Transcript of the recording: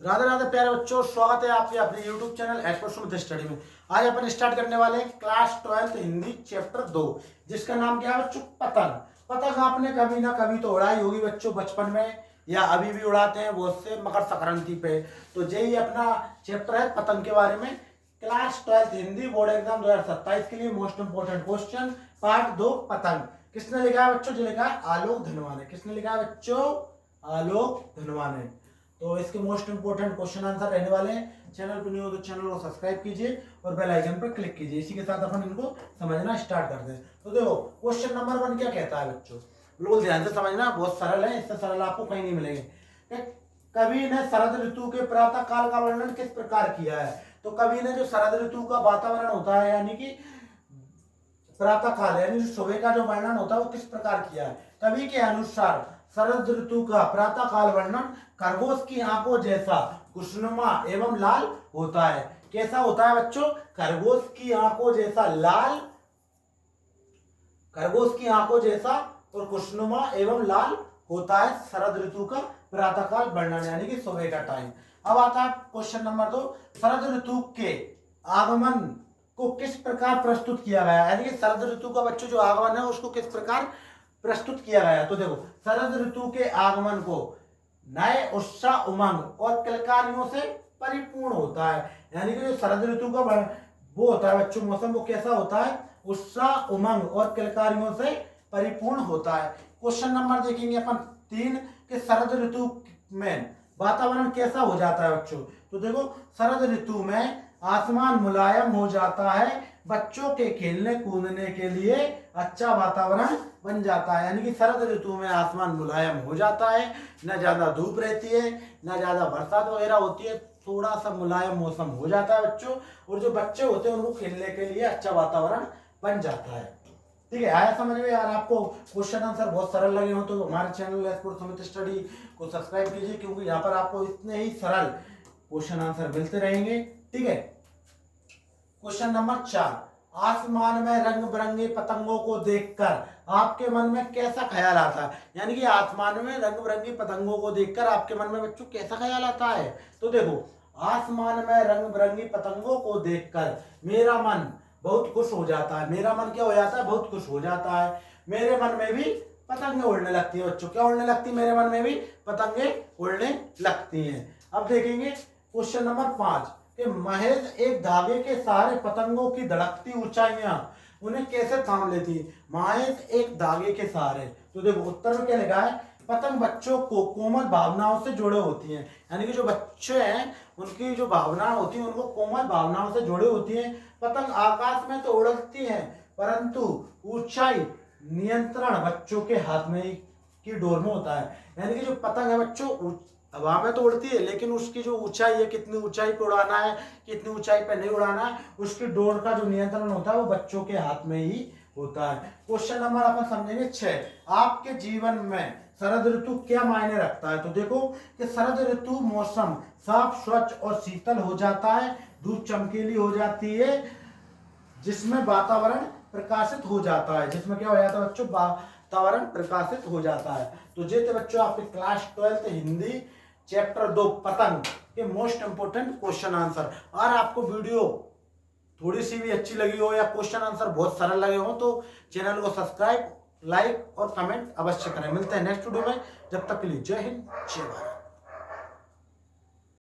राधे राधे प्यारे बच्चों, स्वागत है आपके अपने YouTube channel expert Sumit study में। आज अपन स्टार्ट करने वाले हैं क्लास 12 हिंदी चैप्टर 2, जिसका नाम क्या है बच्चों? पतंग। पतंग आपने कभी ना कभी तो उड़ाई होगी बच्चों, बचपन में या अभी भी उड़ाते हैं बहुत से मकर संक्रांति पे। तो यही अपना चैप्टर है पतंग के बारे में। क्लास 12 हिंदी बोर्ड एग्जाम 2027 के लिए मोस्ट इंपोर्टेंट क्वेश्चन पार्ट 2 पतंग। किसने लिखा है बच्चों? जो लिखा है आलोक धनवाने। किसने लिखा है बच्चों? आलोक धनवाने। तो इसके मोस्ट इंपोर्टेंट क्वेश्चन आंसर रहने वाले हैं। चैनल पर न्यू हो तो चैनल को सब्सक्राइब कीजिए और बेल आइकन पर क्लिक कीजिए। इसी के साथ अपन इनको समझना स्टार्ट करते हैं। तो देखो क्वेश्चन नंबर 1 क्या कहता है बच्चों, बिल्कुल ध्यान से समझना, बहुत सरल है, इससे सरल आपको कहीं नहीं मिलेंगे। कवि ने शरद ऋतु के प्रातः काल का वर्णन किस प्रकार किया है? तो कवि ने जो शरद ऋतु का वातावरण होता है, यानी कि प्रातः काल यानी सुबह का जो वर्णन होता है, वो किस प्रकार किया है? कवि के अनुसार शरद ऋतु का प्रातः काल वर्णन खरगोश की आंखों जैसा खुशनुमा एवं लाल होता है। कैसा होता है बच्चों? खरगोश की आंखों जैसा लाल, खरगोश की आंखों जैसा और खुशनुमा एवं लाल होता है शरद ऋतु का प्रातःकाल वर्णन, यानी कि सुबह का टाइम। अब आता है क्वेश्चन नंबर 2, शरद ऋतु के आगमन को किस प्रकार प्रस्तुत किया गया है? यानी कि शरद ऋतु का बच्चों जो आगमन है उसको किस प्रकार प्रस्तुत किया गया है? तो देखो शरद ऋतु के आगमन को नए उत्साह उमंग और किलकारियों से परिपूर्ण होता है। यानी कि जो शरद ऋतु का वो होता है बच्चों मौसम, वो कैसा होता है? उत्साह उमंग और किलकारियों से परिपूर्ण होता है। क्वेश्चन नंबर देखेंगे अपन 3 कि शरद ऋतु में वातावरण कैसा हो जाता है बच्चों? तो देखो शरद ऋतु में आसमान मुलायम हो जाता है, बच्चों के खेलने कूदने के लिए अच्छा वातावरण बन जाता है। यानी कि शरद ऋतु में आसमान मुलायम हो जाता है, न ज्यादा धूप रहती है न ज्यादा बरसात वगैरह होती है, थोड़ा सा मुलायम मौसम हो जाता है बच्चों, और जो बच्चे होते हैं उनको खेलने के लिए अच्छा वातावरण बन जाता है। ठीक है, आया समझ में? यार आपको क्वेश्चन आंसर बहुत सरल लगे हो तो हमारे चैनल एक्सपर्ट सुमित स्टडी को सब्सक्राइब कीजिए, क्योंकि यहाँ पर आपको इतने ही सरल क्वेश्चन आंसर मिलते रहेंगे। ठीक है, क्वेश्चन नंबर 4, आसमान में रंग बिरंगे पतंगों को देखकर आपके मन में कैसा ख्याल आता है? यानी कि आसमान में रंग बिरंगी पतंगों को देखकर आपके मन में बच्चों कैसा ख्याल आता है? तो देखो आसमान में रंग बिरंगी पतंगों को देखकर मेरा मन बहुत खुश हो जाता है। मेरा मन क्या हो जाता है? बहुत खुश हो जाता है। मेरे मन में भी पतंगे उड़ने लगती है बच्चों। क्या उड़ने लगती है? मेरे मन में भी पतंगे उड़ने लगती हैं। अब देखेंगे क्वेश्चन नंबर 5 कि महज एक धागे के सहारे पतंगों की धड़कती ऊंचाइयां उन्हें कैसे थाम लेती? महज एक धागे के सहारे। तो देखो उत्तर में क्या लिखा है? पतंग बच्चों को कोमल भावनाओं से जुड़े होती हैं। यानी कि जो बच्चे हैं उनकी जो भावनाएं होती हैं उनको कोमल भावनाओं से जुड़े होती हैं। पतंग आकाश में तो उड़ती है, परंतु ऊंचाई नियंत्रण बच्चों के हाथ में की डोर में होता है। यानी कि जो पतंग है बच्चों हवा में तो उड़ती है, लेकिन उसकी जो ऊंचाई है, कितनी ऊंचाई पे उड़ाना है कितनी ऊंचाई पे नहीं उड़ाना है, उसकी डोर का जो नियंत्रण होता है वो बच्चों के हाथ में ही होता है। क्वेश्चन नंबर अपन समझेंगे 6, आपके जीवन में शरद ऋतु क्या मायने रखता है? तो देखो कि शरद ऋतु मौसम साफ स्वच्छ और शीतल हो जाता है, धूप चमकीली हो जाती है, जिसमें वातावरण प्रकाशित हो जाता है। जिसमें क्या हो जाता है बच्चों? वातावरण प्रकाशित हो जाता है। तो ये थे बच्चों आपके क्लास 12 हिंदी चैप्टर 2 पतंग के मोस्ट इंपोर्टेंट क्वेश्चन आंसर। और आपको वीडियो थोड़ी सी भी अच्छी लगी हो या क्वेश्चन आंसर बहुत सरल लगे हो तो चैनल को सब्सक्राइब, लाइक और कमेंट अवश्य करें। मिलते हैं नेक्स्ट वीडियो में, जब तक के लिए जय हिंद जय भारत।